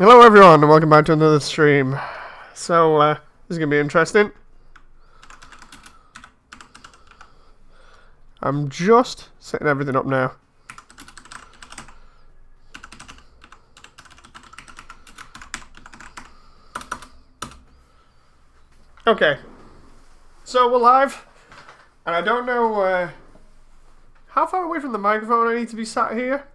Hello everyone and welcome back to another stream. So, this is going to be interesting. I'm just setting everything up now. Okay. So, we're live. And I don't know how far away from the microphone I need to be sat here.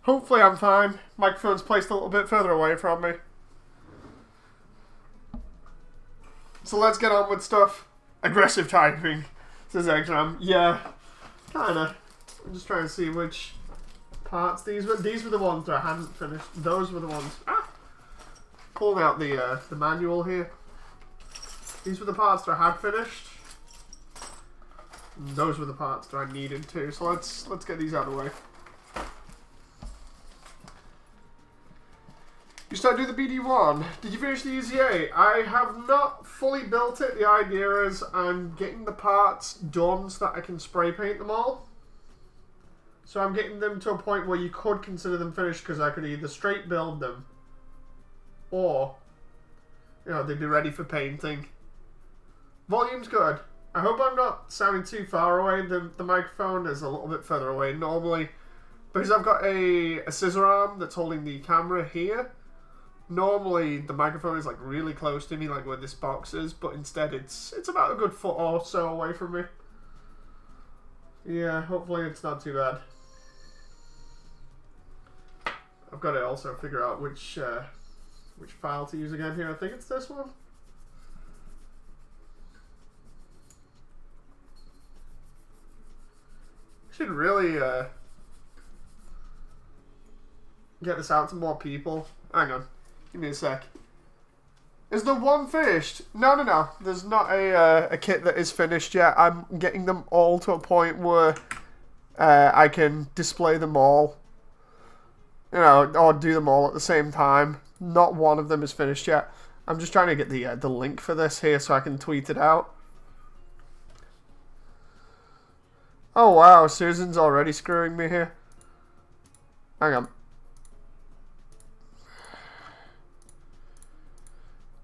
Hopefully I'm fine. Microphone's placed a little bit further away from me. So let's get on with stuff. Aggressive typing, says Exram. Yeah, kinda. I'm just trying to see which parts these were. These were the ones that I hadn't finished. Those were the ones. Pulling out the manual here. These were the parts that I had finished. And those were the parts that I needed to. So let's get these out of the way. You started doing the BD1. Did you finish the EZA? I have not fully built it. The idea is I'm getting the parts done so that I can spray paint them all. So I'm getting them to a point where you could consider them finished because I could either straight build them or, you know, they'd be ready for painting. Volume's good. I hope I'm not sounding too far away. The microphone is a little bit further away normally because I've got a scissor arm that's holding the camera here. Normally, the microphone is like really close to me, like where this box is, but instead it's about a good foot or so away from me. Yeah, hopefully it's not too bad. I've got to also figure out which file to use again here. I think it's this one. Should really get this out to more people. Hang on. Give me a sec. Is the one finished? No. There's not a kit that is finished yet. I'm getting them all to a point where I can display them all. You know, or do them all at the same time. Not one of them is finished yet. I'm just trying to get the link for this here so I can tweet it out. Oh wow, Susan's already screwing me here. Hang on.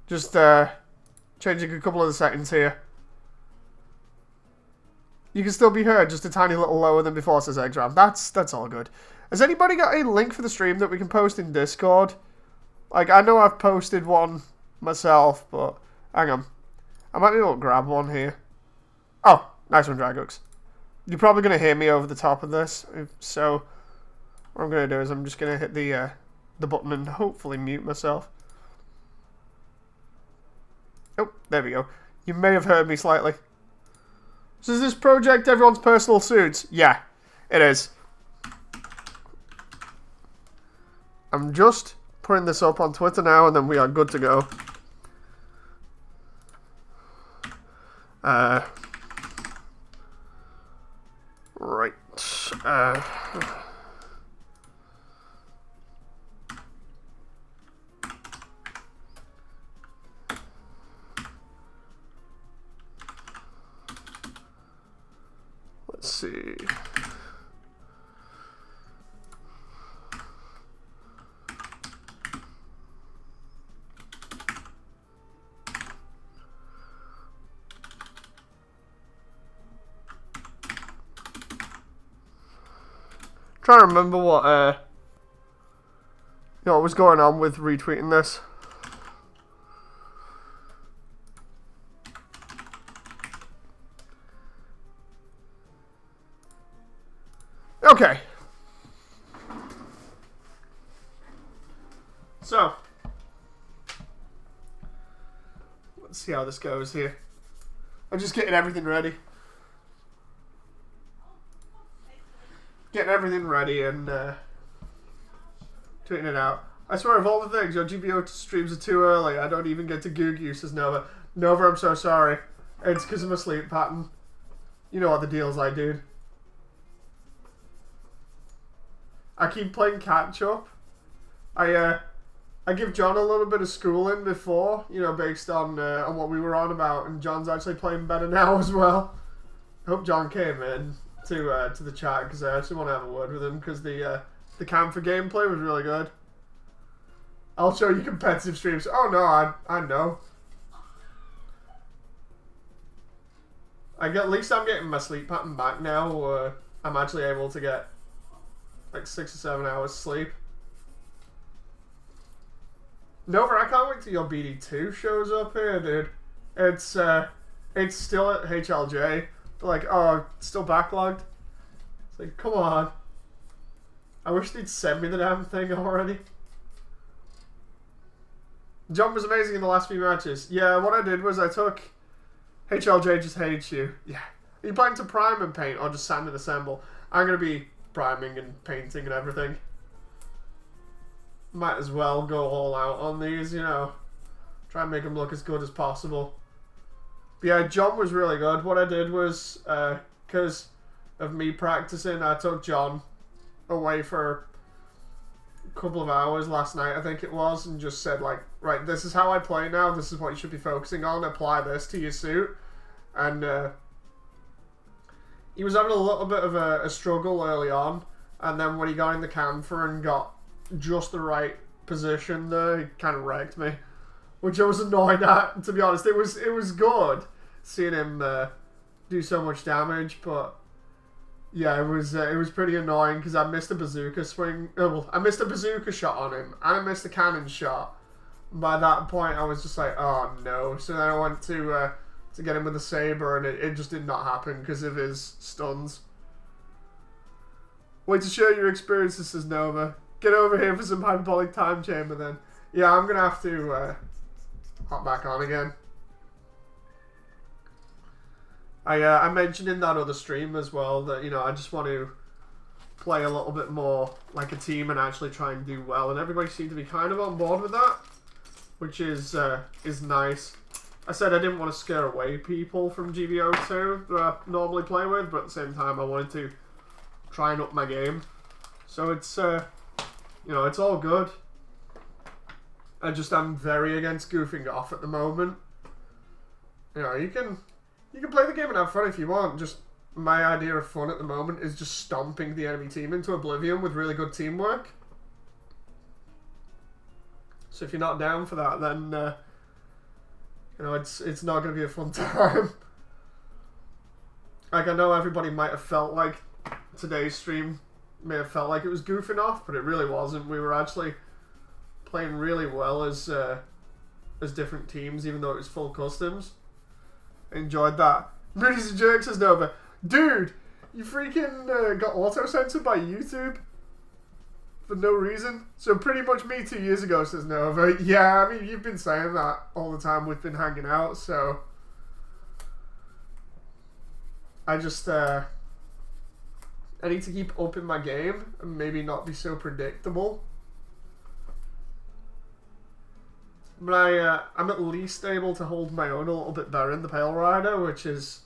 Just changing a couple of the settings here. You can still be heard, just a tiny little lower than before, says Exram. That's all good. Has anybody got a link for the stream that we can post in Discord? Like, I know I've posted one myself, but hang on. I might be able to grab one here. Oh, nice one, Dragux. You're probably going to hear me over the top of this. So, what I'm going to do is I'm just going to hit the button and hopefully mute myself. Oh, there we go. You may have heard me slightly. So is this project everyone's personal suits? Yeah, it is. I'm just putting this up on Twitter now and then we are good to go. Right. Let's see. Trying to remember what was going on with retweeting this. Okay. So, let's see how this goes here. I'm just getting everything ready. Getting everything ready and tweeting it out. I swear, of all the things, your GBO streams are too early. I don't even get to Goog you, says Nova. Nova, I'm so sorry. It's because of my sleep pattern. You know what the deal's like, dude. I keep playing catch up. I give John a little bit of schooling before, you know, based on what we were on about, and John's actually playing better now as well. I hope John came in to the chat because I actually want to have a word with him because the cam for gameplay was really good. I'll show you competitive streams. Oh no, I know. At least I'm getting my sleep pattern back now. I'm actually able to get like 6 or 7 hours sleep. Nova, I can't wait till your BD2 shows up here, dude. It's still at HLJ. They're like, oh, it's still backlogged. It's like, come on. I wish they'd send me the damn thing already. John was amazing in the last few matches. Yeah, what I did was I took HLJ just hates you. Yeah. Are you planning to prime and paint or just sand and assemble? I'm going to be priming and painting and everything. Might as well go all out on these, you know. Try and make them look as good as possible. But yeah, John was really good. What I did was, because of me practicing, I took John away for a couple of hours last night, I think it was, and just said, like, right, this is how I play now, this is what you should be focusing on, apply this to your suit. And he was having a little bit of a struggle early on, and then when he got in the camphor and got just the right position there, he kind of wrecked me, which I was annoyed at, to be honest. It was good seeing him do so much damage, but yeah, it was pretty annoying because I missed a bazooka swing. Well, I missed a bazooka shot on him, and I missed a cannon shot. By that point, I was just like, oh no. So then I went to get him with a saber, and it just did not happen because of his stuns. Wait to share your experiences, says Nova. Get over here for some hyperbolic time chamber then. Yeah, I'm gonna have to hop back on again. I mentioned in that other stream as well that, you know, I just want to play a little bit more like a team and actually try and do well, and everybody seemed to be kind of on board with that, which is nice. I said I didn't want to scare away people from GBO2 that I normally play with, but at the same time I wanted to try and up my game. So it's you know, it's all good. I'm very against goofing off at the moment. You know, you can play the game and have fun if you want. Just my idea of fun at the moment is just stomping the enemy team into oblivion with really good teamwork. So if you're not down for that, then you know, it's not going to be a fun time. Like, I know everybody might have felt like today's stream may have felt like it was goofing off, but it really wasn't. We were actually playing really well as different teams, even though it was full customs. Enjoyed that. Moody's and Jerks says Nova. Dude, you freaking got auto-censored by YouTube for no reason. So pretty much me 2 years ago, says Nova. Yeah, I mean, you've been saying that all the time we've been hanging out, so I just I need to keep upping my game and maybe not be so predictable. But I'm at least able to hold my own a little bit better in the Pale Rider, which is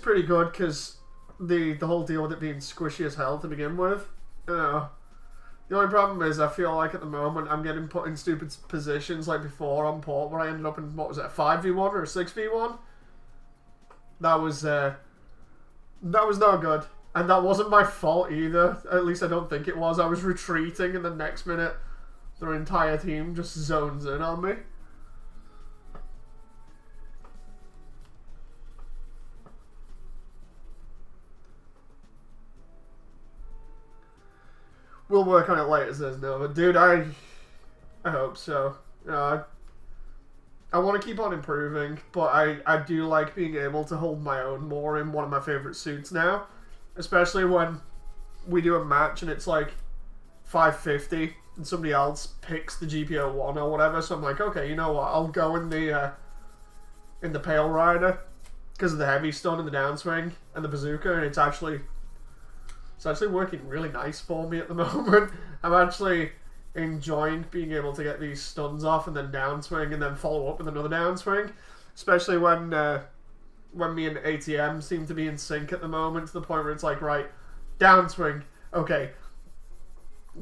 pretty good because the whole deal with it being squishy as hell to begin with. You know, the only problem is I feel like at the moment I'm getting put in stupid positions like before on port where I ended up in, what was it, a 5v1 or a 6v1? That was not good. And that wasn't my fault either. At least I don't think it was. I was retreating and the next minute their entire team just zones in on me. We'll work on it later, says Nova. Dude, I hope so. I want to keep on improving, but I do like being able to hold my own more in one of my favorite suits now. Especially when we do a match and it's like 550 and somebody else picks the GPO 1 or whatever, so I'm like, okay, you know what, I'll go in the Pale Rider because of the heavy stun and the downswing and the bazooka, and it's actually working really nice for me at the moment. I'm actually enjoying being able to get these stuns off and then downswing and then follow up with another downswing, especially when me and ATM seem to be in sync at the moment, to the point where it's like, right, downswing, okay,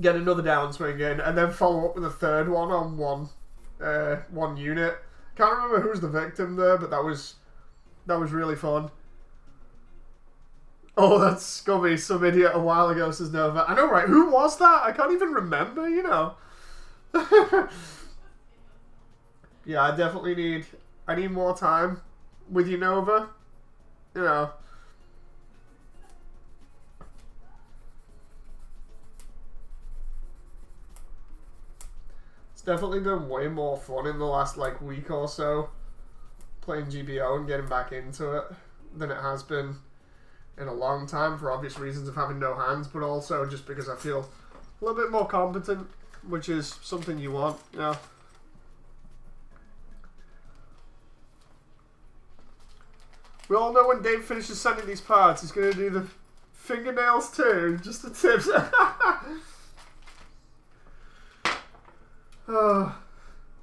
get another downswing in, and then follow up with a third one on one unit. Can't remember who's the victim there, but that was really fun. Oh, that's scummy. Some idiot a while ago, says Nova. I know, right? Who was that? I can't even remember, you know. Yeah, I definitely need... I need more time with Unova. You know. It's definitely been way more fun in the last, like, week or so playing GBO and getting back into it than it has been in a long time, for obvious reasons of having no hands, but also just because I feel a little bit more competent, which is something you want, you know. We all know when Dave finishes sending these parts, he's going to do the fingernails too, just the tips.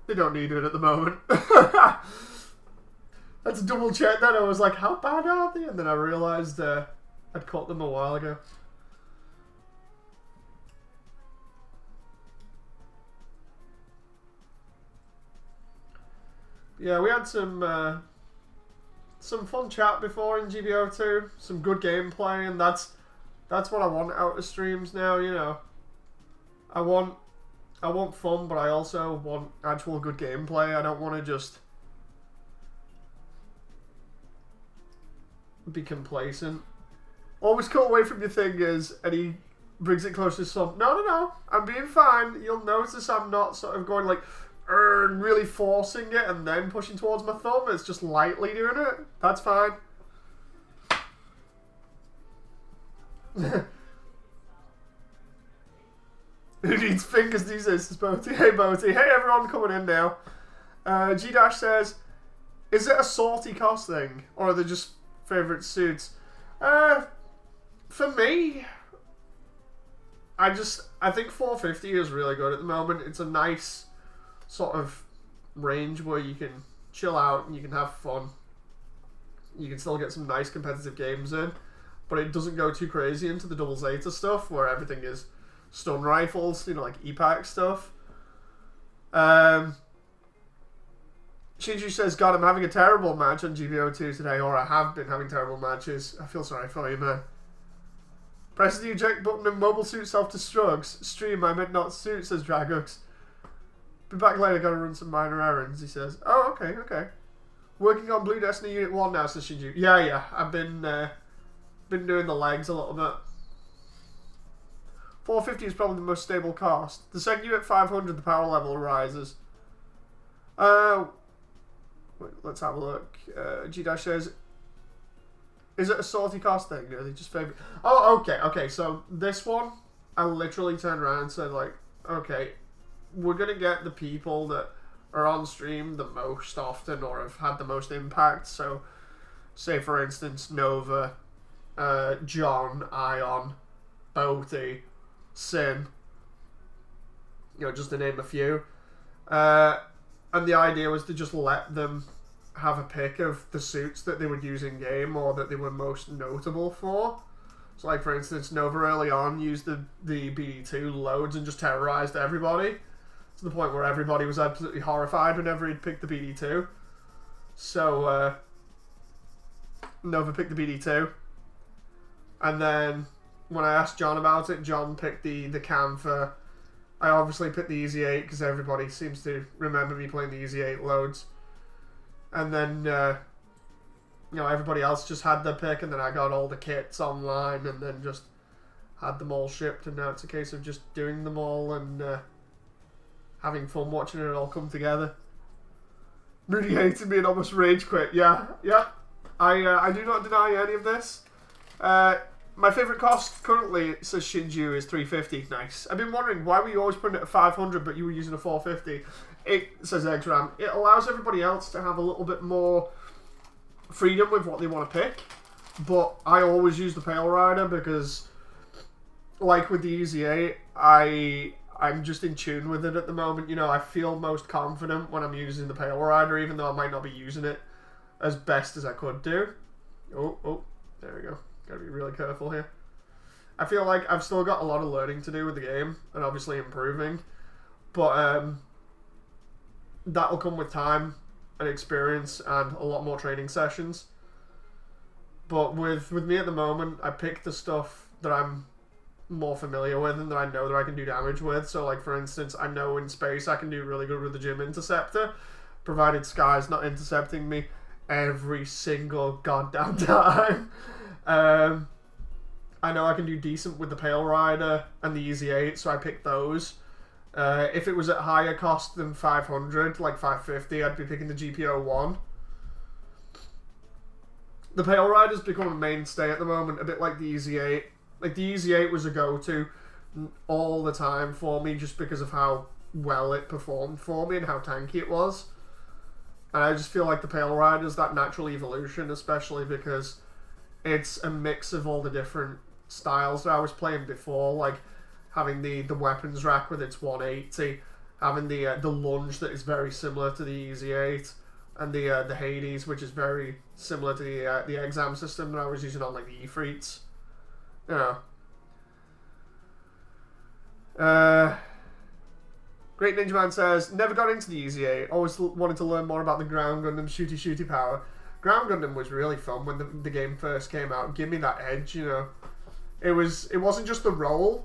They don't need it at the moment. Let's double check that. I was like, how bad are they? And then I realised I'd caught them a while ago. Yeah, we had some fun chat before in GBO 2. Some good gameplay, and that's what I want out of streams now, you know. I want fun, but I also want actual good gameplay. I don't want to just be complacent. Always cut away from your fingers, and he brings it closer to some. No, I'm being fine. You'll notice I'm not sort of going like, really forcing it and then pushing towards my thumb. It's just lightly doing it. That's fine. Who needs fingers these days? It's Boaty. Hey, Boaty. Hey, everyone coming in now. G-Dash says, is it a salty cost thing? Or are they just favourite suits? For me, I think 450 is really good at the moment. It's a nice sort of range where you can chill out and you can have fun. You can still get some nice competitive games in, but it doesn't go too crazy into the double Zeta stuff where everything is stun rifles, you know, like EPAC stuff. Shinju says, God, I'm having a terrible match on GBO2 today, or I have been having terrible matches. I feel sorry for you, man. Press the eject button and mobile suit self-destructs. Stream, I meant not suit, says Dragux. Be back later, gotta run some minor errands, he says. Oh, okay. Working on Blue Destiny Unit 1 now, says Shinju. Yeah, I've been doing the legs a little bit. 450 is probably the most stable cost. The second you hit 500, the power level rises. Wait, let's have a look. G-Dash says, is it a salty cost thing? Are they just favorite? Oh, okay. So this one, I literally turned around and said, like, okay, we're going to get the people that are on stream the most often or have had the most impact. So, say, for instance, Nova, John, Ion, Boaty, Sin, you know, just to name a few. And the idea was to just let them have a pick of the suits that they would use in game or that they were most notable for. So, like, for instance, Nova early on used the BD2 loads and just terrorized everybody to the point where everybody was absolutely horrified whenever he'd picked the BD2. So, Nova picked the BD2. And then, when I asked John about it, John picked the Camphor. I obviously picked the Easy 8 because everybody seems to remember me playing the Easy 8 loads. And then, you know, everybody else just had their pick, and then I got all the kits online and then just had them all shipped, and now it's a case of just doing them all and having fun watching it all come together. Moody hated me and almost rage quit. Yeah. I do not deny any of this. My favourite cost currently, says Shinju, is 350. Nice. I've been wondering, why were you always putting it at 500 but you were using a 450? It, says Exram, it allows everybody else to have a little bit more freedom with what they want to pick. But I always use the Pale Rider because, like with the Easy 8, I'm just in tune with it at the moment. You know, I feel most confident when I'm using the Pale Rider, even though I might not be using it as best as I could do. Oh, there we go. Gotta be really careful here. I feel like I've still got a lot of learning to do with the game, and obviously improving. But that'll come with time and experience and a lot more training sessions. But with me at the moment, I pick the stuff that I'm more familiar with and that I know that I can do damage with. So, like, for instance, I know in space I can do really good with the Gym Interceptor, provided Sky's not intercepting me every single goddamn time. I know I can do decent with the Pale Rider and the Easy 8, so I picked those. If it was at higher cost than 500, like 550, I'd be picking the GPO-1. The Pale Rider's become a mainstay at the moment, a bit like the Easy 8. Like, the Easy 8 was a go-to all the time for me just because of how well it performed for me and how tanky it was. And I just feel like the Pale Rider's that natural evolution, especially because it's a mix of all the different styles that I was playing before, like having the weapons rack with its 180, having the lunge that is very similar to the Easy 8, and the Hades, which is very similar to the exam system that I was using on like the Ifrits. Yeah. Great Ninja Man says, never got into the Easy 8, always wanted to learn more about the Ground Gundam shooty power. Ground Gundam was really fun when the game first came out. Give me that edge, you know. It wasn't just the roll,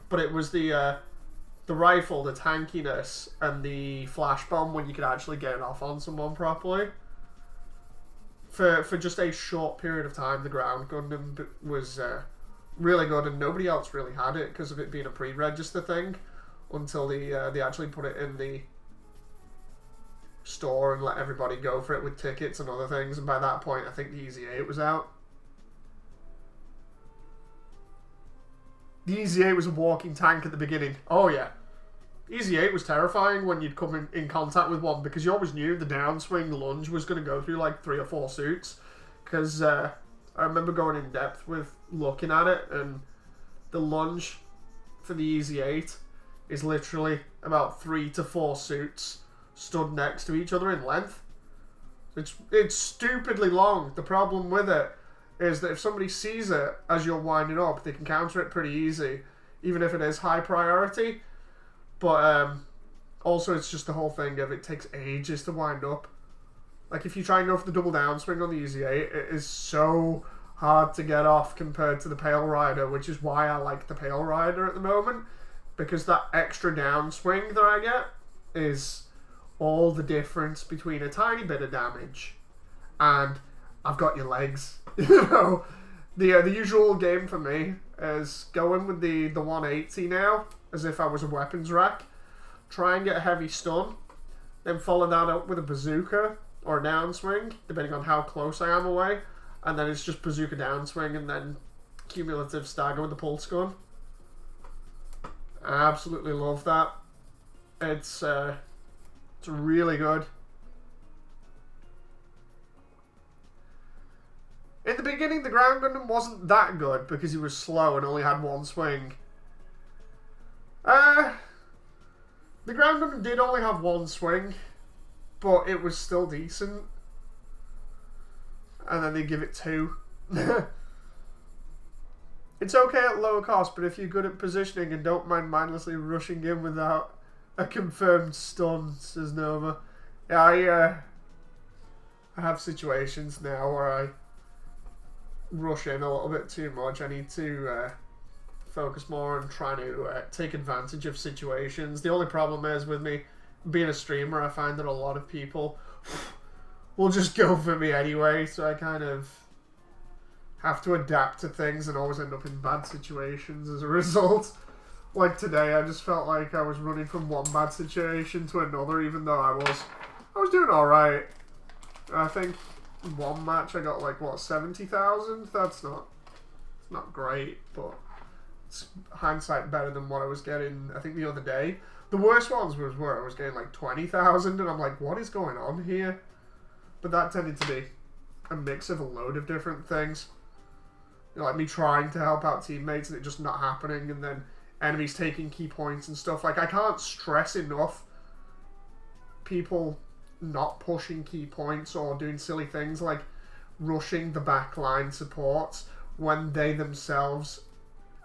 but it was the rifle, the tankiness, and the flash bomb when you could actually get it off on someone properly. For just a short period of time, the Ground Gundam was really good, and nobody else really had it because of it being a pre-register thing until they actually put it in the store and let everybody go for it with tickets and other things. And by that point, I think the Easy 8 was out. The Easy 8 was a walking tank at the beginning. Oh yeah. Easy 8 was terrifying when you'd come in contact with one because you always knew the downswing lunge was going to go through like 3 or 4 suits. Because I remember going in depth with looking at it, and the lunge for the Easy 8 is literally about 3 to 4 suits stood next to each other in length. It's stupidly long. The problem with it is that if somebody sees it as you're winding up, they can counter it pretty easy, even if it is high priority. But also it's just the whole thing of it takes ages to wind up. Like if you try and go for the double downswing on the Easy 8, it is so hard to get off compared to the Pale Rider, which is why I like the Pale Rider at the moment, because that extra downswing that I get is all the difference between a tiny bit of damage and I've got your legs. You know, the usual game for me is going with the 180 now, as if I was a weapons rack. Try and get a heavy stun, then follow that up with a bazooka or a downswing, depending on how close I am away, and then it's just bazooka downswing and then cumulative stagger with the pulse gun. I absolutely love that. It's really good. In the beginning, the Ground Gundam wasn't that good because he was slow and only had one swing. The Ground Gundam did only have one swing, but it was still decent. And then they give it 2. It's okay at lower cost, but if you're good at positioning and don't mind mindlessly rushing in without a confirmed stun, says Nova. Yeah, I have situations now where I rush in a little bit too much. I need to focus more on trying to take advantage of situations. The only problem is with me being a streamer, I find that a lot of people will just go for me anyway, so I kind of have to adapt to things and always end up in bad situations as a result. Like today, I just felt like I was running from one bad situation to another, even though I was doing alright. I think one match I got like, what, 70,000? That's not great, but it's hindsight better than what I was getting, I think, the other day. The worst ones was where I was getting like 20,000, and I'm like, what is going on here? But that tended to be a mix of a load of different things. You know, like me trying to help out teammates and it just not happening, and then enemies taking key points and stuff. Like, I can't stress enough people not pushing key points or doing silly things like rushing the backline supports when they themselves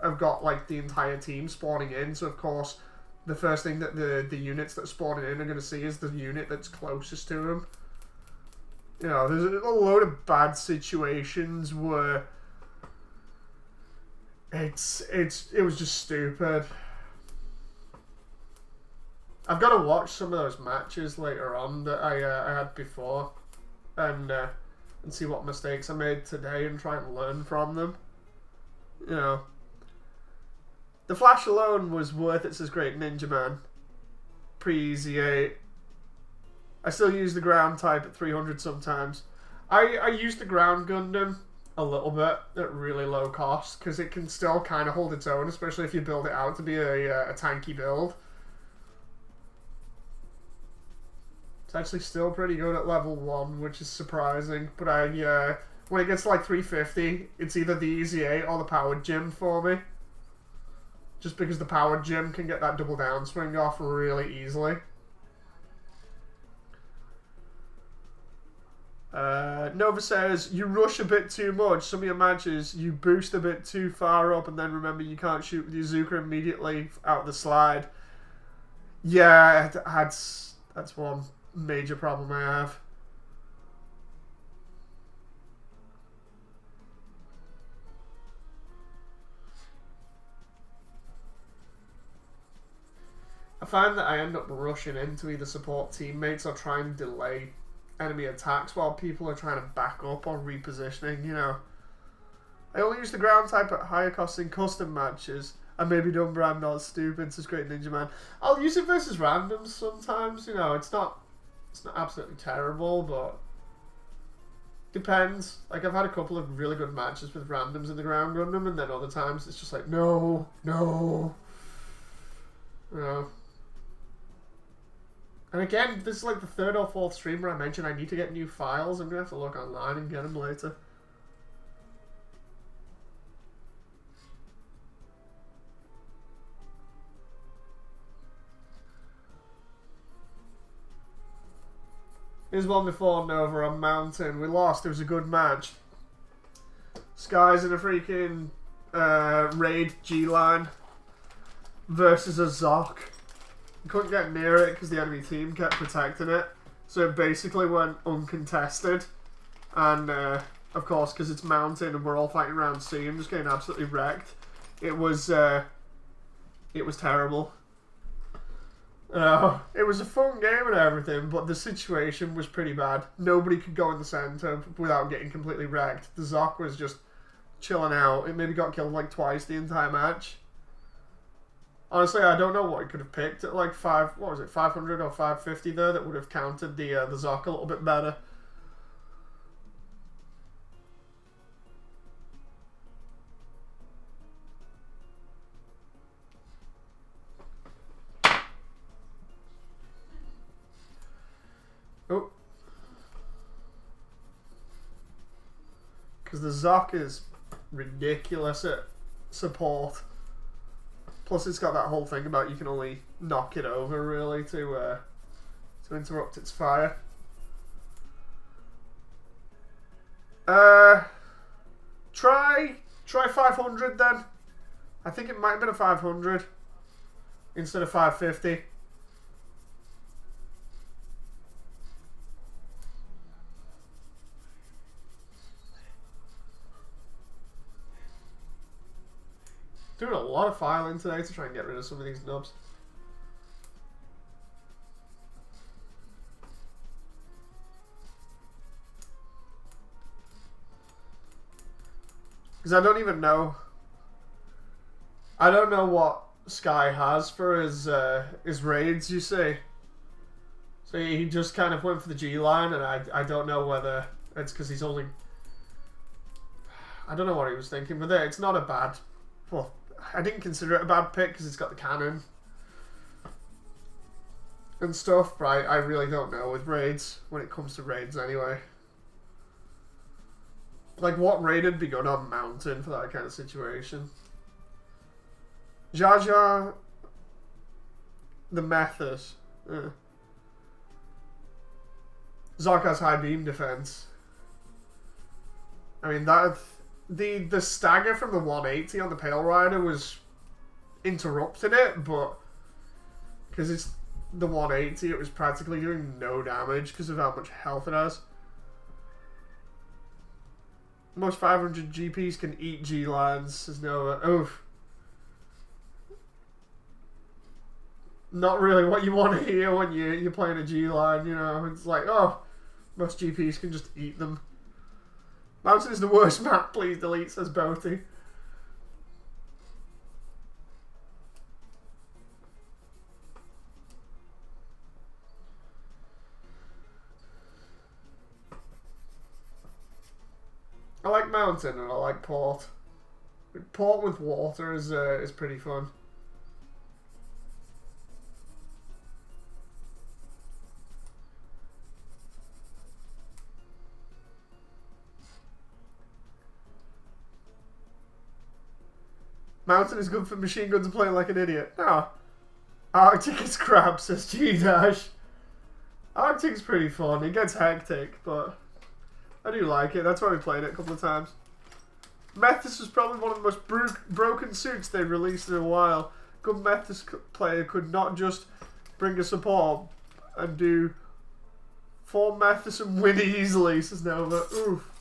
have got like the entire team spawning in. So of course the first thing that the units that spawning in are going to see is the unit that's closest to them. You know, there's a load of bad situations where It was just stupid. I've got to watch some of those matches later on that I had before, and see what mistakes I made today and try and learn from them. You know, the Flash alone was worth it, says Great Ninja Man. Pre-Easy 8. I still use the ground type at 300 sometimes. I use the ground Gundam a little bit at really low cost because it can still kind of hold its own, especially if you build it out to be a tanky build. It's actually still pretty good at level 1, which is surprising. But when it gets to like 350, it's either the Easy 8 or the Powered Gym for me. Just because the Powered Gym can get that double down swing off really easily. Nova says, you rush a bit too much. Some of your matches, you boost a bit too far up and then remember you can't shoot with your Zuka immediately out the slide. Yeah, that's one major problem I have. I find that I end up rushing into either support teammates or try and delay enemy attacks while people are trying to back up or repositioning, you know. I only use the ground type at higher costs in custom matches. I may be dumb, but I'm not stupid, says Great Ninja Man. I'll use it versus randoms sometimes, you know. It's not absolutely terrible, but depends. Like, I've had a couple of really good matches with randoms in the ground Gundam, and then other times it's just like, no. You know. And again, this is like the third or fourth stream where I mentioned I need to get new files. I'm going to have to look online and get them later. Here's one before Nova on Mountain. We lost. It was a good match. Skies in a freaking raid G-line versus a Zoc. Couldn't get near it because the enemy team kept protecting it, so it basically went uncontested. And of course, because it's Mountain and we're all fighting around C, I'm just getting absolutely wrecked. It was terrible. It was a fun game and everything, but the situation was pretty bad. Nobody could go in the center without getting completely wrecked. The Zoc was just chilling out. It maybe got killed like twice the entire match. Honestly, I don't know what he could have picked at like 500 or 550 there that would have countered the Zoc a little bit better. Oh. Because the Zoc is ridiculous at support. Plus, it's got that whole thing about you can only knock it over, really, to interrupt its fire. Try 500 then. I think it might have been a 500 instead of 550. Doing a lot of filing today to try and get rid of some of these nubs. Because I don't even know. I don't know what Sky has for his raids, you see. So he just kind of went for the G line, and I don't know whether it's because he's only. I don't know what he was thinking, but it's not a bad. Well, I didn't consider it a bad pick because it's got the cannon and stuff, but I really don't know with raids, when it comes to raids anyway. Like, what raid would be good on Mountain for that kind of situation? Jar Jar, the Method. Zoc has high beam defense. I mean, that... The stagger from the 180 on the Pale Rider was interrupting it, but because it's the 180, it was practically doing no damage because of how much health it has. Most 500 GPs can eat G-lines, says Nova. Oof. Not really what you want to hear when you're playing a G-line, you know. It's like, oh, most GPs can just eat them. Mountain is the worst map, please delete, says Boaty. I like Mountain and I like Port. Port with water is pretty fun. Mountain is good for machine guns and playing like an idiot. No. Arctic is crap, says G-Dash. Arctic's pretty fun. It gets hectic, but I do like it. That's why we played it a couple of times. Methus was probably one of the most broken suits they've released in a while. Good Methus player could not just bring a support and do 4 Methus and win easily, says Nova. Oof.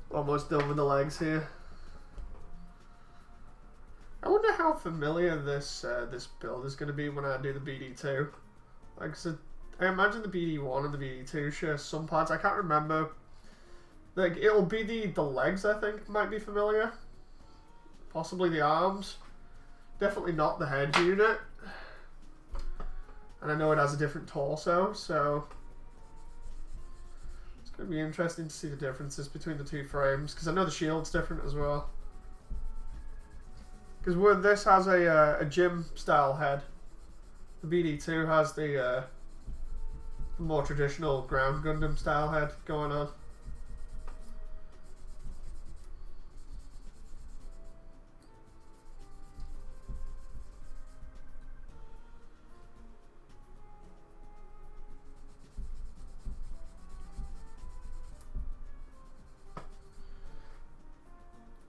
Almost done with the legs here. I wonder how familiar this this build is going to be when I do the BD2. Like I said, I imagine the BD1 and the BD2 share some parts. I can't remember. Like it'll be the legs. I think might be familiar. Possibly the arms. Definitely not the head unit. And I know it has a different torso, so it's going to be interesting to see the differences between the two frames. Because I know the shield's different as well. Because this has a gym style head, the BD2 has the more traditional ground Gundam style head going on.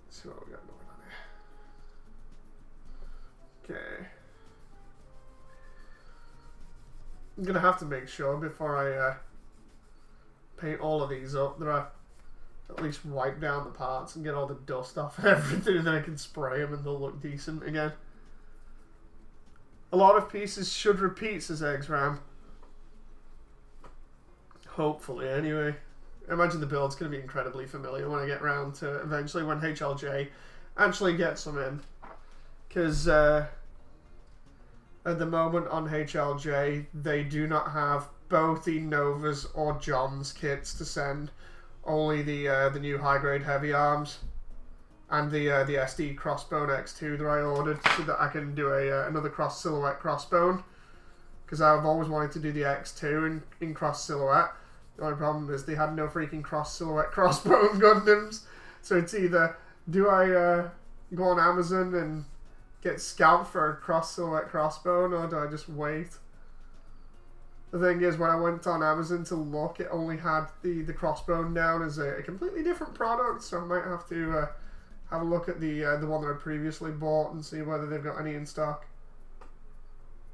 Let's see what we got going on here. Okay. I'm gonna have to make sure before I paint all of these up that I at least wipe down the parts and get all the dust off and everything, and then I can spray them and they'll look decent again. A lot of pieces should repeat, says Eggsram. Hopefully, anyway. I imagine the build's going to be incredibly familiar when I get around to eventually when HLJ actually gets them in. Because at the moment on HLJ, they do not have both the Nova's or John's kits to send. Only the new high-grade heavy arms and the SD Crossbone X2 that I ordered so that I can do another cross silhouette crossbone. Because I've always wanted to do the X2 in cross silhouette. The only problem is they had no freaking cross silhouette crossbone Gundams. So it's either do I go on Amazon and get scalped for a cross silhouette crossbone, or do I just wait? The thing is, when I went on Amazon to look, it only had the crossbone down as a completely different product, so I might have to have a look at the one that I previously bought and see whether they've got any in stock.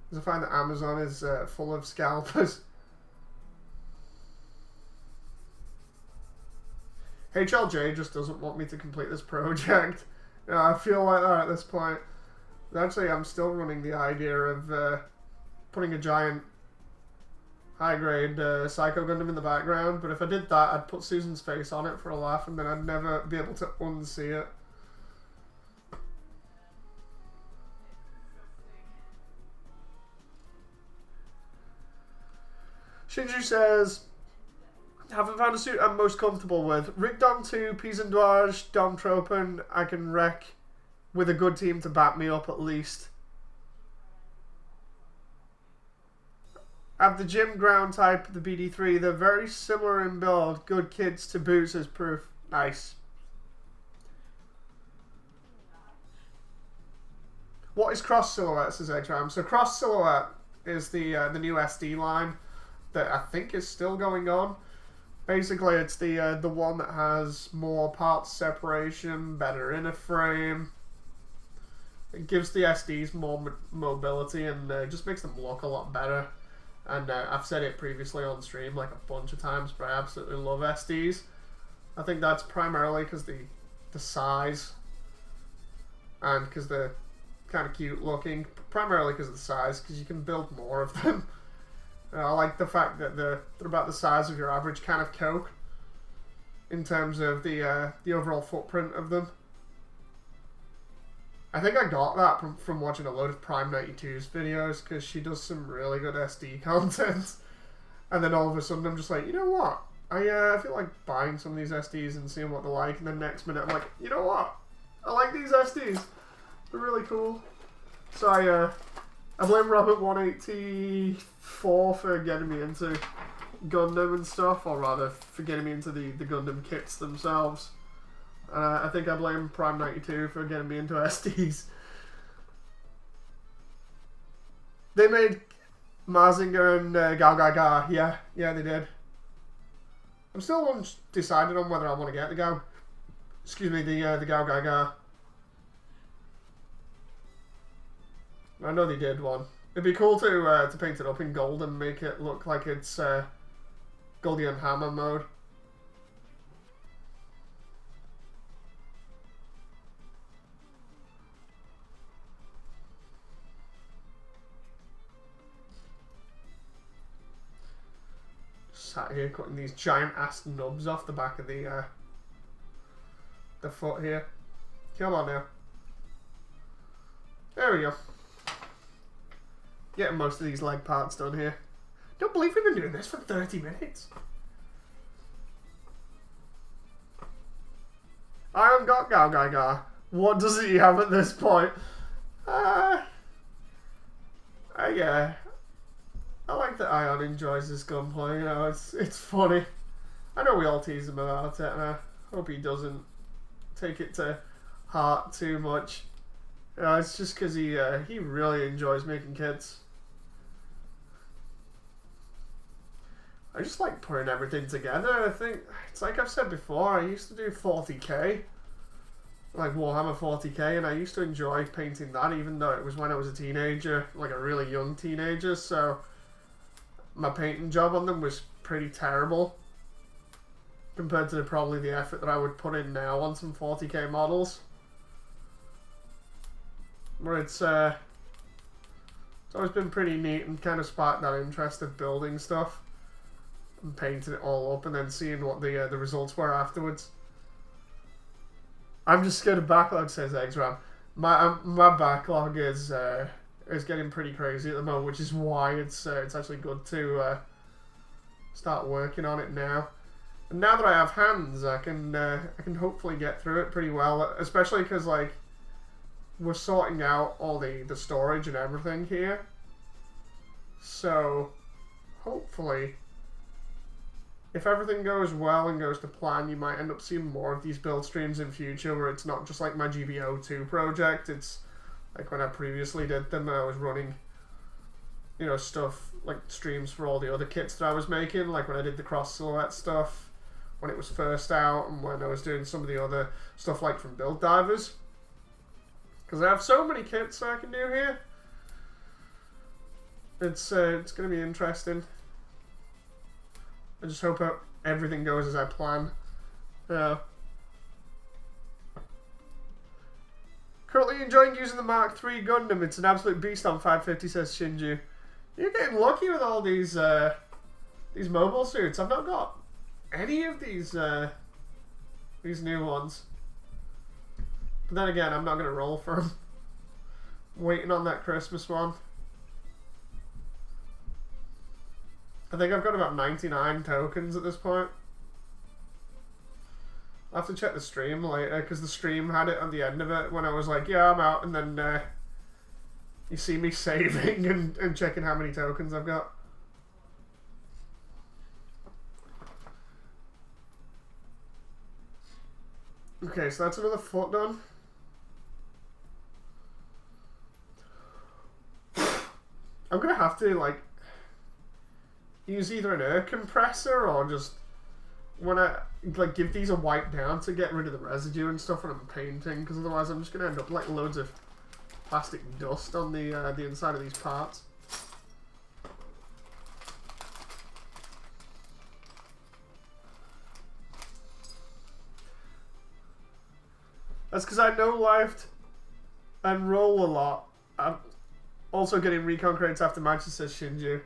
Because I find that Amazon is full of scalpers. HLJ just doesn't want me to complete this project. I feel like that at this point. Actually, I'm still running the idea of putting a giant high-grade Psycho Gundam in the background, but if I did that, I'd put Susan's face on it for a laugh, and then I'd never be able to unsee it. Shinju says, haven't found a suit I'm most comfortable with. Rick Dom 2, Pisandouage, Dom Tropen, I can wreck with a good team to back me up at least. I have the gym ground type, the BD3. They're very similar in build. Good kids to boot, says Proof. Nice. What is Cross Silhouette, says Eggsram? So Cross Silhouette is the new SD line that I think is still going on. Basically, it's the one that has more parts separation, better inner frame. It gives the SDs more mobility and just makes them look a lot better. And I've said it previously on stream like a bunch of times, but I absolutely love SDs. I think that's primarily because the size and because they're kind of cute looking. Primarily because of the size, because you can build more of them. I like the fact that they're about the size of your average can of Coke in terms of the overall footprint of them. I think I got that from watching a load of Prime92's videos, because she does some really good SD content. And then all of a sudden I'm just like, you know what? I feel like buying some of these SDs and seeing what they're like, and then next minute I'm like, you know what? I like these SDs. They're really cool. So I blame Robert184 for getting me into Gundam and stuff, or rather for getting me into the Gundam kits themselves. I think I blame Prime92 for getting me into SDs. They made Mazinger and Gao Gaga. Yeah, they did. I'm still undecided on whether I want to get the Gao Gao Gaga. I know they did one. It'd be cool to paint it up in gold and make it look like it's Goldion Hammer mode. Sat here cutting these giant ass nubs off the back of the foot here. Come on now. There we go. Getting most of these leg parts done here. Don't believe we've been doing this for 30 minutes. I haven't got Gao Gaga. What does he have at this point? I like that Ion enjoys this gunplay, you know, it's funny. I know we all tease him about it, and I hope he doesn't take it to heart too much. You know, it's just because he really enjoys making kits. I just like putting everything together. I think, it's like I've said before, I used to do 40k. Like Warhammer 40k, and I used to enjoy painting that, even though it was when I was a teenager, like a really young teenager, so my painting job on them was pretty terrible compared to probably the effort that I would put in now on some 40k models. But it's always been pretty neat and kind of sparked that interest of building stuff and painting it all up and then seeing what the results were afterwards. I'm just scared of backlog, says Eggsram. My backlog is getting pretty crazy at the moment, which is why it's actually good to start working on it now. And now that I have hands, I can hopefully get through it pretty well, especially because like we're sorting out all the storage and everything here. So hopefully, if everything goes well and goes to plan, you might end up seeing more of these build streams in future where it's not just like my GBO2 project, it's like when I previously did them, I was running, you know, stuff like streams for all the other kits that I was making, like when I did the cross silhouette stuff when it was first out, and when I was doing some of the other stuff like from Build Divers. Because I have so many kits I can do here. It's going to be interesting. I just hope everything goes as I plan. Currently enjoying using the Mark III Gundam. It's an absolute beast on 550, says Shinju. You're getting lucky with all these mobile suits. I've not got any of these new ones. But then again, I'm not going to roll for them. Waiting on that Christmas one. I think I've got about 99 tokens at this point. I'll have to check the stream later, because the stream had it on the end of it when I was like, yeah, I'm out, and then you see me saving and checking how many tokens I've got. Okay, so that's another foot done. I'm gonna have to, like, use either an air compressor or just when I like give these a wipe down to get rid of the residue and stuff when I'm painting, because otherwise I'm just gonna end up like loads of plastic dust on the inside of these parts. That's because I no-lifed and roll a lot. I'm also getting recon crates after matches, says Shinju.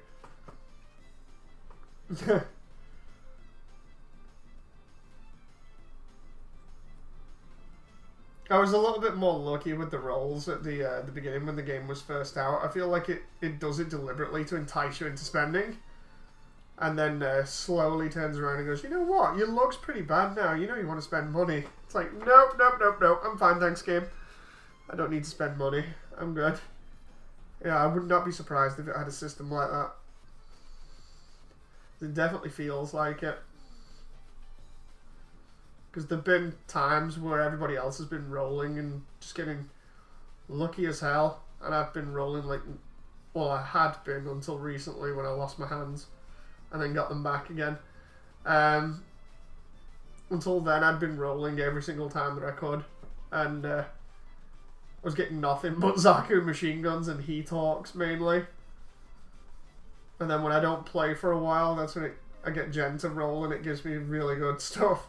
I was a little bit more lucky with the rolls at the beginning when the game was first out. I feel like it does it deliberately to entice you into spending. And then slowly turns around and goes, you know what, your luck's pretty bad now. You know you want to spend money. It's like, nope, nope, nope, nope. I'm fine, thanks, game. I don't need to spend money. I'm good. Yeah, I would not be surprised if it had a system like that. It definitely feels like it. Because there have been times where everybody else has been rolling and just getting lucky as hell. And I've been rolling like, well, I had been until recently when I lost my hands. And then got them back again. Until then, I'd been rolling every single time that I could. And I was getting nothing but Zaku machine guns and Heat Hawks mainly. And then when I don't play for a while, that's when I get Gen to roll and it gives me really good stuff.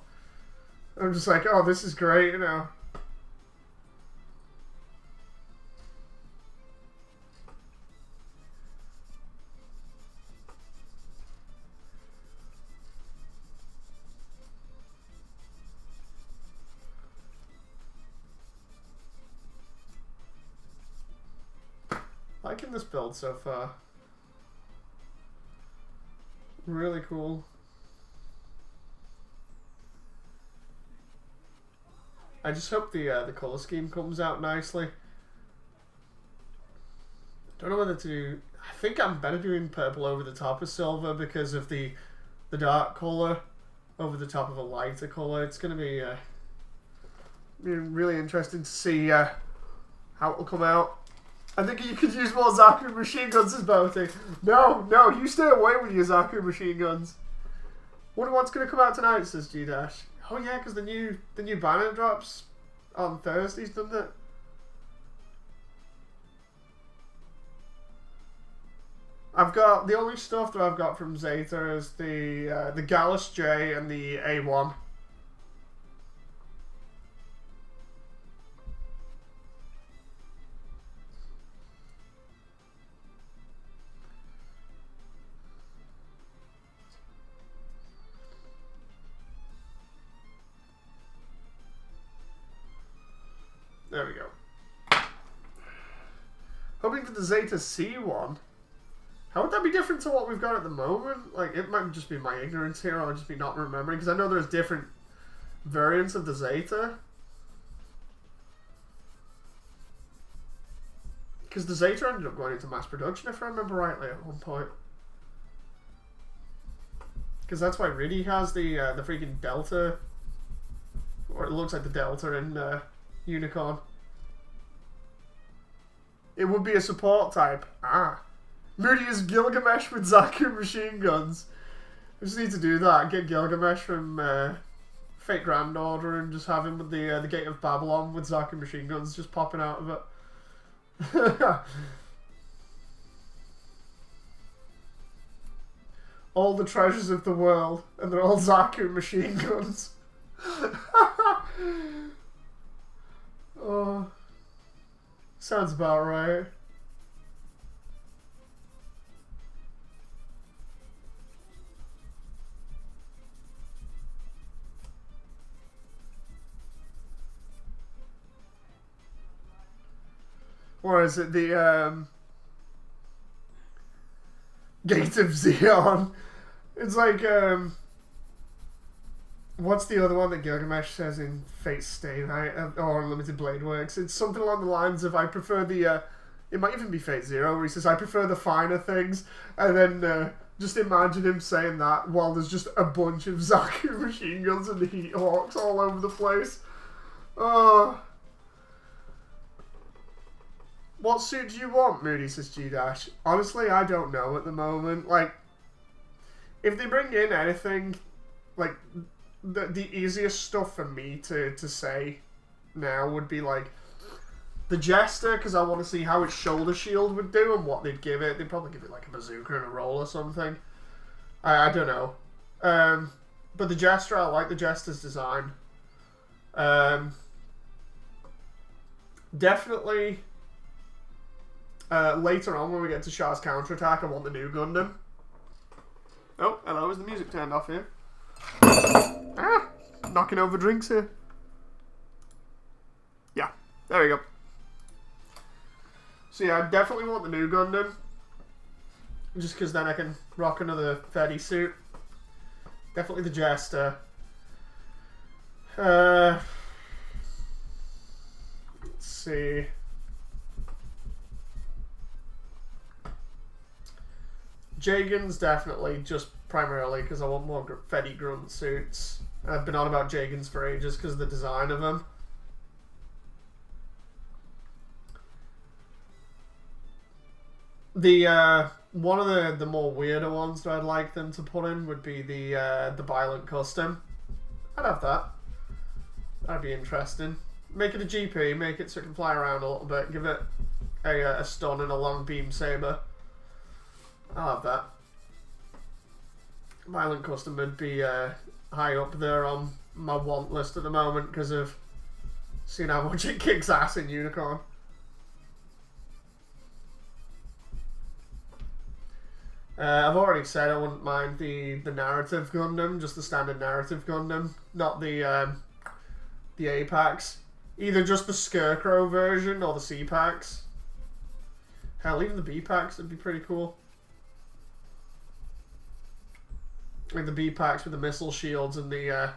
I'm just like, oh, this is great, you know. Liking this build so far. Really cool. I just hope the color scheme comes out nicely. Don't know whether to. I think I'm better doing purple over the top of silver because of the dark color over the top of a lighter color. It's going to be really interesting to see how it will come out. I think you could use more Zaku machine guns as bounty. No, no, you stay away with your Zaku machine guns. Wonder what's going to come out tonight, says G-Dash. Oh yeah, because the new banner drops on Thursdays, doesn't it? I've got the only stuff that I've got from Zeta is the Gallus J and the A1. There we go. Hoping for the Zeta C1. How would that be different to what we've got at the moment? Like, it might just be my ignorance here, or just be not remembering, because I know there's different variants of the Zeta. Because the Zeta ended up going into mass production, if I remember rightly, at one point. Because that's why Riddy has the freaking Delta, or it looks like the Delta in Unicorn. It would be a support type. Ah. Moody is Gilgamesh with Zaku machine guns. I just need to do that. Get Gilgamesh from Fate Grand Order and just have him with the Gate of Babylon with Zaku machine guns just popping out of it. All the treasures of the world, and they're all Zaku machine guns. Oh, sounds about right. Or is it the Gate of Zeon? It's like what's the other one that Gilgamesh says in Fate Stay Night or Unlimited Blade Works? It's something along the lines of I prefer the it might even be Fate Zero where he says I prefer the finer things, and then just imagine him saying that while there's just a bunch of Zaku machine guns and Heat Hawks all over the place. Oh. What suit do you want, Moody, says G-Dash? Honestly, I don't know at the moment. Like, if they bring in anything, like, the easiest stuff for me to say now would be, like, The Jester, because I want to see how its shoulder shield would do and what they'd give it. They'd probably give it like a bazooka and a roll or something. I don't know. But the Jester, I like the Jester's design. Definitely later on when we get to Shah's counterattack, I want the new Gundam. Oh, hello, is the music turned off here? Ah, knocking over drinks here. Yeah, there we go. So yeah, I definitely want the new Gundam. Just because then I can rock another Fetty suit. Definitely the Jester. Let's see. Jagen's definitely, just primarily because I want more Fetty Grunt suits. I've been on about Jagen's for ages because of the design of them. The one of the more weirder ones that I'd like them to put in would be the Violent Custom. I'd have that. That'd be interesting. Make it a GP, make it so it can fly around a little bit, give it a stun and a long beam saber. I'll have that. Violent Custom would be high up there on my want list at the moment because of seeing how much it kicks ass in Unicorn. I've already said I wouldn't mind the narrative Gundam, just the standard narrative Gundam, not the A-Packs. Either just the Scarecrow version or the C-Packs. Hell, even the B-Packs would be pretty cool. Like the B-Packs with the missile shields and the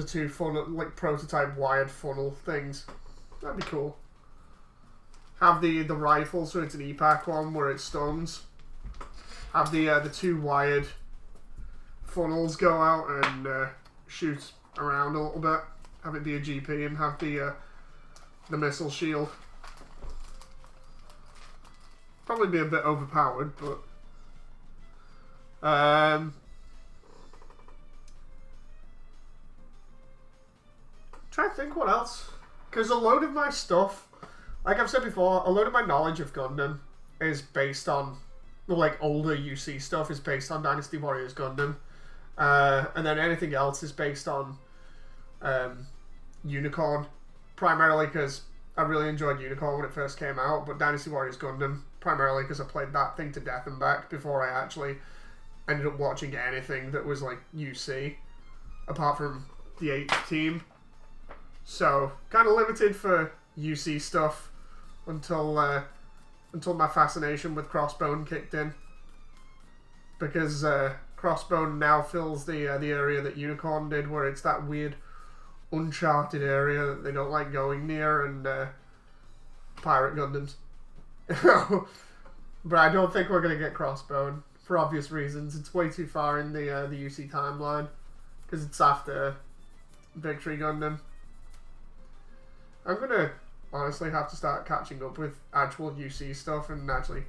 two funnel, like prototype wired funnel things. That'd be cool. Have the rifle so it's an E-Pack one where it stuns. Have the two wired funnels go out and shoot around a little bit. Have it be a GP and have the missile shield. Probably be a bit overpowered, but try to think what else. Because a load of my stuff, like I've said before, a load of my knowledge of Gundam is based on, like, older UC stuff is based on Dynasty Warriors Gundam. And then anything else is based on Unicorn. Primarily because I really enjoyed Unicorn when it first came out, but Dynasty Warriors Gundam, primarily because I played that thing to death and back before I actually ended up watching anything that was, like, UC, apart from the 8th team. So, kind of limited for UC stuff until my fascination with Crossbone kicked in, because Crossbone now fills the area that Unicorn did, where it's that weird uncharted area that they don't like going near, and pirate Gundams. But I don't think we're gonna get Crossbone for obvious reasons. It's way too far in the UC timeline because it's after Victory Gundam. I'm gonna honestly have to start catching up with actual UC stuff and actually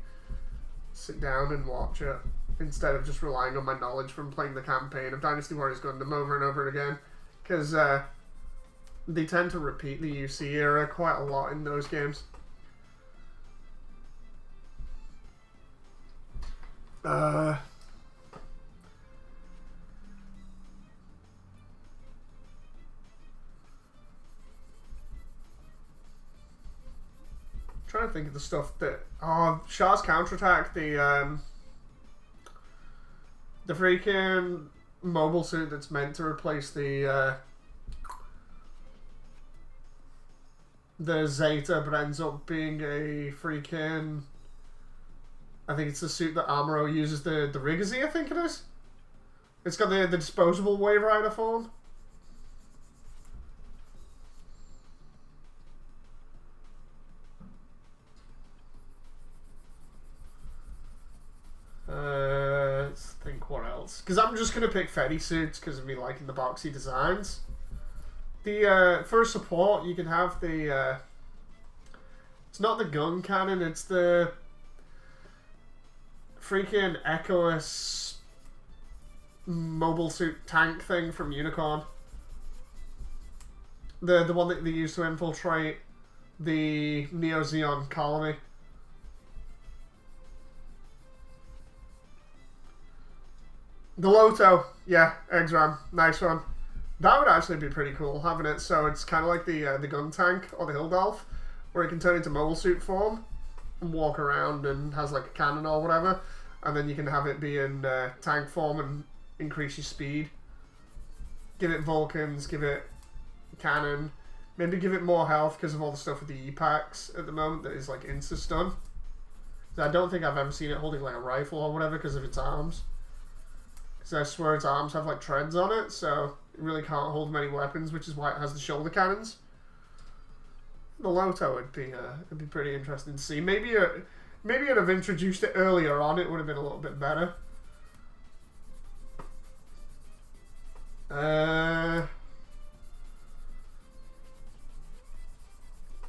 sit down and watch it instead of just relying on my knowledge from playing the campaign of Dynasty Warriors Gundam over and over again, because they tend to repeat the UC era quite a lot in those games. Trying to think of the stuff that Shah's counterattack, the freaking mobile suit that's meant to replace the Zeta, but ends up being a freaking, I think it's the suit that Amuro uses, the Rigazi, I think it is. It's got the disposable Wave Rider form. Let's think what else. Because I'm just going to pick Fetty suits because of me liking the boxy designs. For support, you can have the, it's not the gun cannon, it's the freaking Echous mobile suit tank thing from Unicorn. The one that they use to infiltrate the Neo Zeon colony. The Loto, yeah, Exram, nice one. That would actually be pretty cool, having it so it's kind of like the gun tank or the Hildelf, where it can turn into mobile suit form and walk around and has like a cannon or whatever, and then you can have it be in tank form and increase your speed. Give it Vulcans, give it cannon, maybe give it more health because of all the stuff with the E-packs at the moment that is like insta-stun. I don't think I've ever seen it holding like a rifle or whatever because of its arms. Because I swear its arms have like treads on it, so it really can't hold many weapons, which is why it has the shoulder cannons. The Loto would be pretty interesting to see. Maybe I'd have introduced it earlier on. It would have been a little bit better. Trying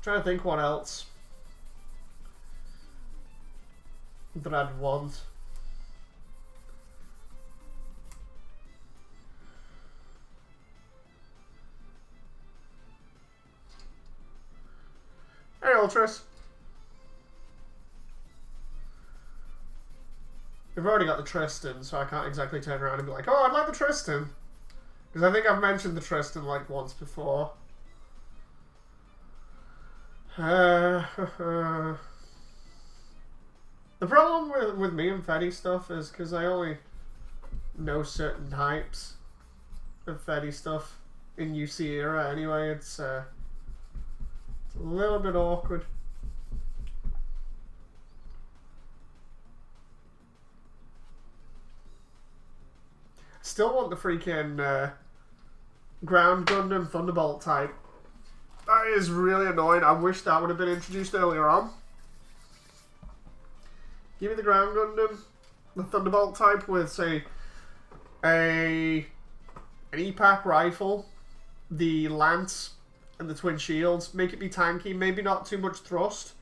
to think what else that I'd want. Hey, Ultras. We've already got the Tristan, so I can't exactly turn around and be like, oh, I'd like the Tristan. Because I think I've mentioned the Tristan like once before. The problem with me and Fetty stuff is because I only know certain types of Fetty stuff in UC era anyway. It's a little bit awkward. Still want the freaking Ground Gundam Thunderbolt type. That is really annoying. I wish that would have been introduced earlier on. Give me the Ground Gundam, the Thunderbolt type with, say, an E-pack rifle, the lance, and the twin shields. Make it be tanky, maybe not too much thrust,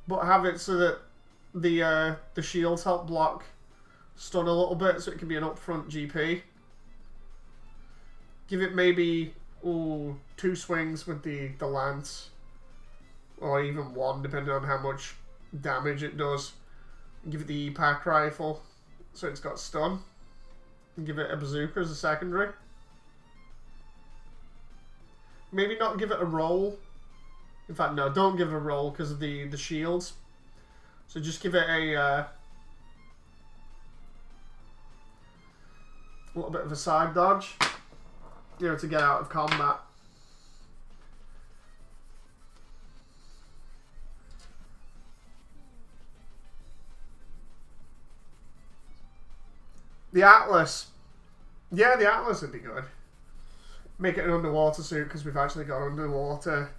but have it so that the shields help block stun a little bit, so it can be an upfront GP. Give it maybe 2 swings with the lance, or even 1 depending on how much damage it does. Give it the E-pack rifle so it's got stun, and give it a bazooka as a secondary. Maybe not give it a roll. In fact, no, don't give it a roll because of the shields. So just give it a little bit of a side dodge, you know, to get out of combat. The Atlas. Yeah, the Atlas would be good. Make it an underwater suit because we've actually got underwater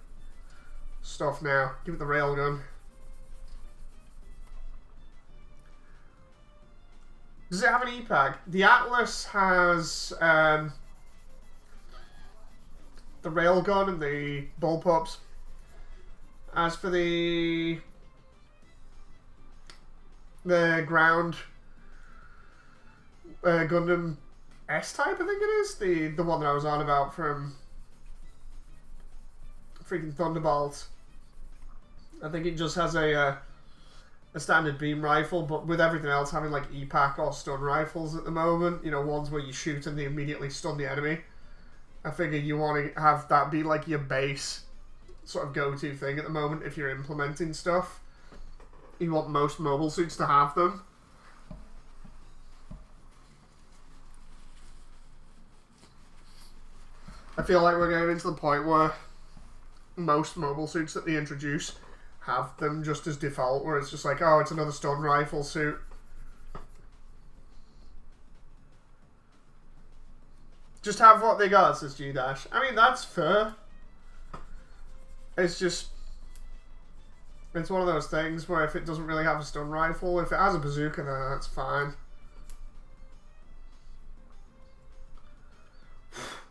stuff now. Give it the railgun. Does it have an E-pack? The Atlas has the railgun and the bullpups. As for the ground Gundam S-type, I think it is, the one that I was on about from freaking Thunderbolt. I think it just has a standard beam rifle, but with everything else having like E-pack or stun rifles at the moment, you know, ones where you shoot and they immediately stun the enemy. I figure you want to have that be like your base sort of go-to thing at the moment if you're implementing stuff. You want most mobile suits to have them. I feel like we're getting into the point where most mobile suits that they introduce have them just as default, where it's just like, oh, it's another stun rifle suit. Just have what they got, says G-Dash. I mean, that's fair. It's just... it's one of those things where if it doesn't really have a stun rifle, if it has a bazooka, then that's fine.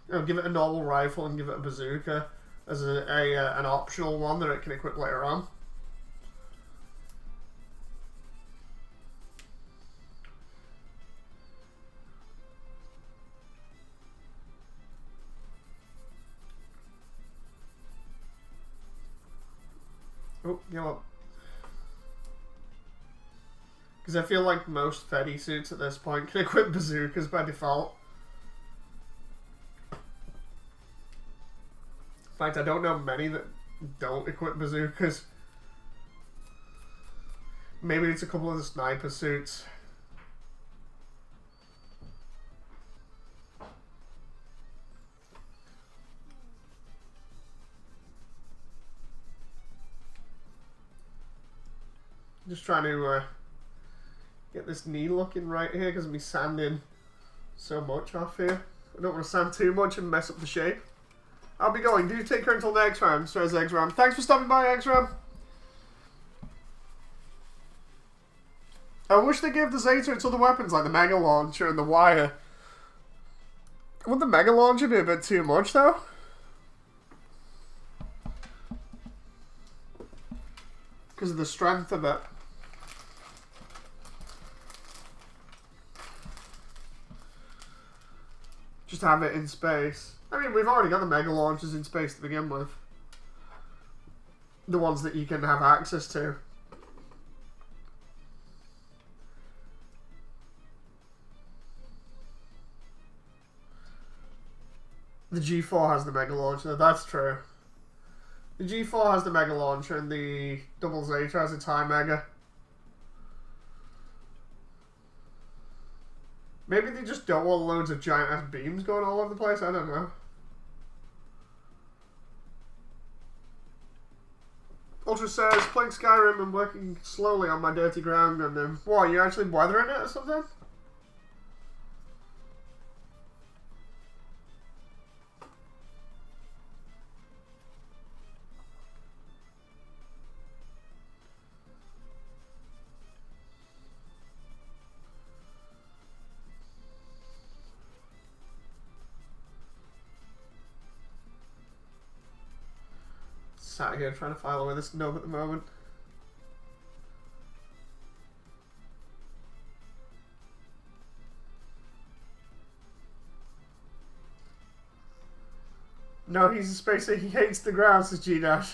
You know, give it a normal rifle and give it a bazooka as an optional one that it can equip later on. Oh, you know. Because I feel like most Fetty suits at this point can equip bazookas by default. In fact, I don't know many that don't equip bazookas. Maybe it's a couple of the sniper suits. Just trying to get this knee looking right here because I'm sanding so much off here. I don't want to sand too much and mess up the shape. I'll be going. Do take care until next round, says X-Ram. Thanks for stopping by, X-Ram. I wish they gave the Zeta its other weapons like the Mega Launcher and the Wire. Would the Mega Launcher be a bit too much though? Because of the strength of it. Just have it in space. I mean, we've already got the Mega Launchers in space to begin with. The ones that you can have access to. The G4 has the Mega Launcher, that's true. The G4 has the Mega Launcher and the Double Zeta has a TIE Mega. Maybe they just don't want loads of giant ass beams going all over the place, I don't know. Ultra says, playing Skyrim and working slowly on my dirty ground Gundam. What, are you actually weathering it or something? Sat here trying to file away this nub at the moment. No, he's a spacer. He hates the ground, says G-Dash.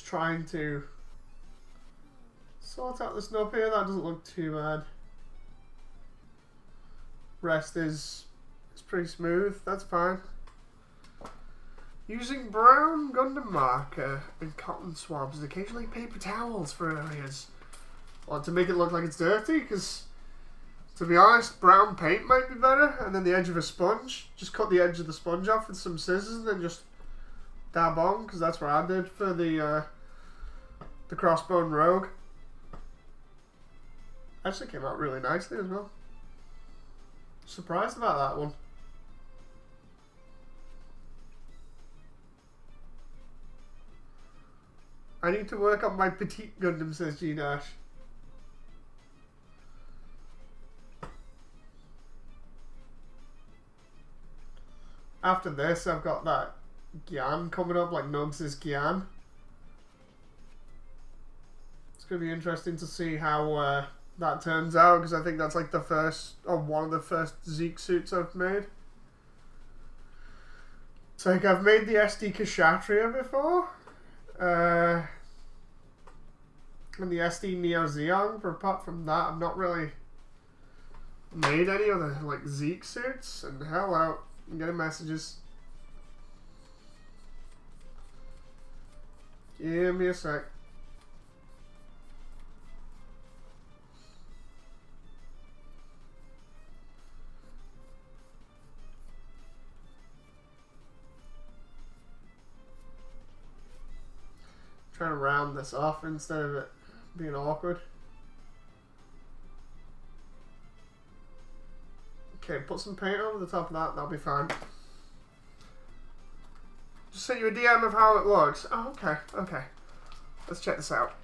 Trying to sort out the snub here. That doesn't look too bad. Rest is pretty smooth. That's fine. Using brown Gundam marker and cotton swabs and occasionally paper towels for areas. Well, to make it look like it's dirty, because to be honest, brown paint might be better. And then the edge of a sponge. Just cut the edge of the sponge off with some scissors and then just dab on, because that's what I did for the Crossbone Rogue. Actually came out really nicely as well. Surprised about that one. I need to work on my petite Gundam, says G-Dash. After this, I've got that Gyan coming up, like Nugs' Gyan. It's going to be interesting to see how that turns out, because I think that's like the first, or one of the first Zeke suits I've made. It's like I've made the SD Kshatriya before, and the SD Neo Zeong, but apart from that, I've not really made any other like Zeke suits. And hell out, I'm getting messages. Give me a sec. Trying to round this off instead of it being awkward. Okay, put some paint over the top of that, that'll be fine. Just sent you a DM of how it looks. Oh, okay, okay. Let's check this out.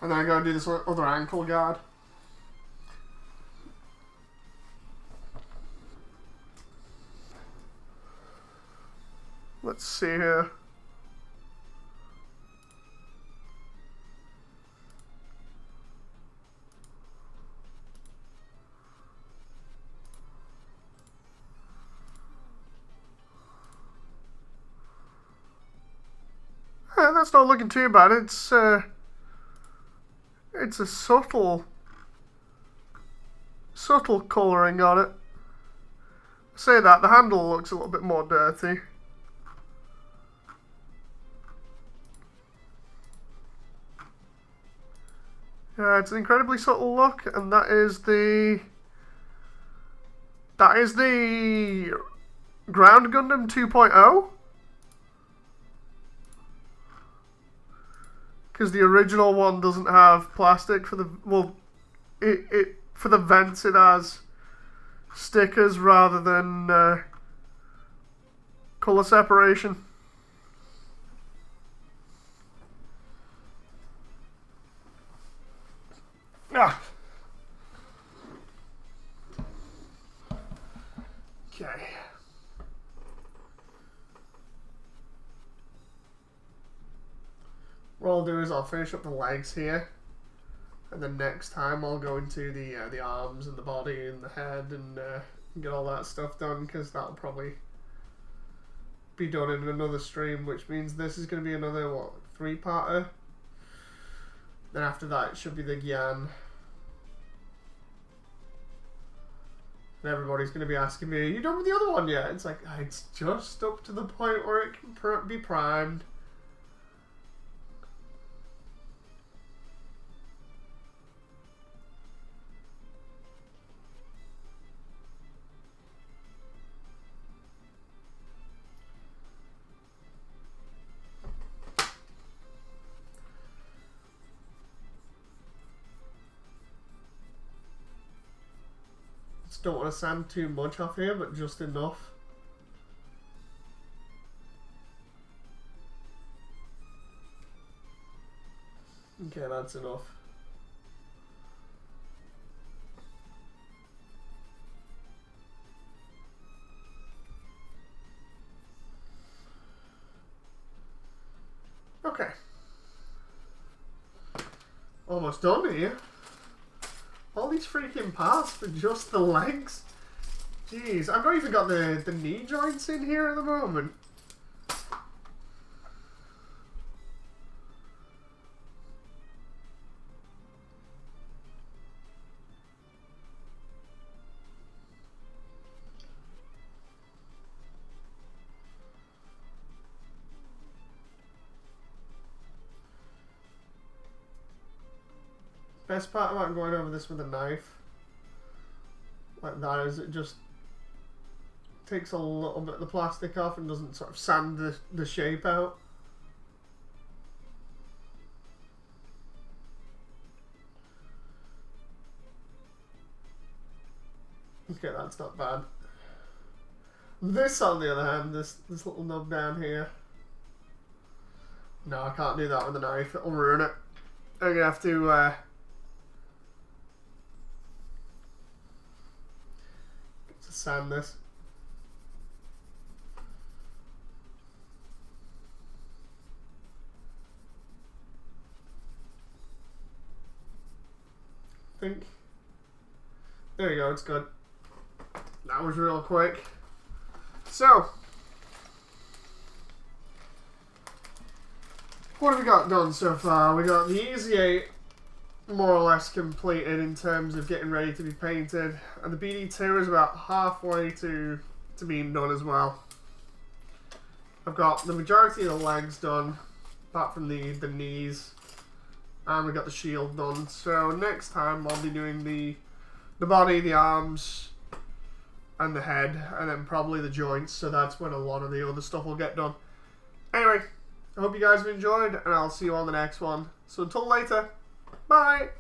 And then I go and do this other ankle guard. Let's see here. That's not looking too bad. It's a subtle colouring on it. Say that, the handle looks a little bit more dirty. Yeah, it's an incredibly subtle look, and that is the Ground Gundam 2.0. Because the original one doesn't have plastic for the for the vents. It has stickers rather than color separation. Ah. Okay. What I'll do is I'll finish up the legs here, and then next time I'll go into the arms and the body and the head and get all that stuff done, because that'll probably be done in another stream, which means this is going to be another, what, 3-parter? Then after that it should be the Gyan. And everybody's going to be asking me, are you done with the other one yet? It's like, it's just up to the point where it can be primed. Don't want to sand too much off here, but just enough. Okay, that's enough. Okay. Almost done here. All these freaking parts for just the legs. Jeez, I've not even got the knee joints in here at the moment. Best part about going over this with a knife like that is it just takes a little bit of the plastic off and doesn't sort of sand the shape out. Okay, that's not bad. This, on the other hand, this little nub down here. No, I can't do that with a knife. It'll ruin it. I'm gonna have to sand this. I think. There you go, it's good. That was real quick. So, what have we got done so far? We got the Easy 8 more or less completed in terms of getting ready to be painted, and the BD2 is about halfway to being done as well. I've got the majority of the legs done, apart from the knees, and we got the shield done. So next time I'll be doing the body, the arms, and the head, and then probably the joints, so that's when a lot of the other stuff will get done. Anyway, I hope you guys have enjoyed, and I'll see you on the next one. So until later, bye!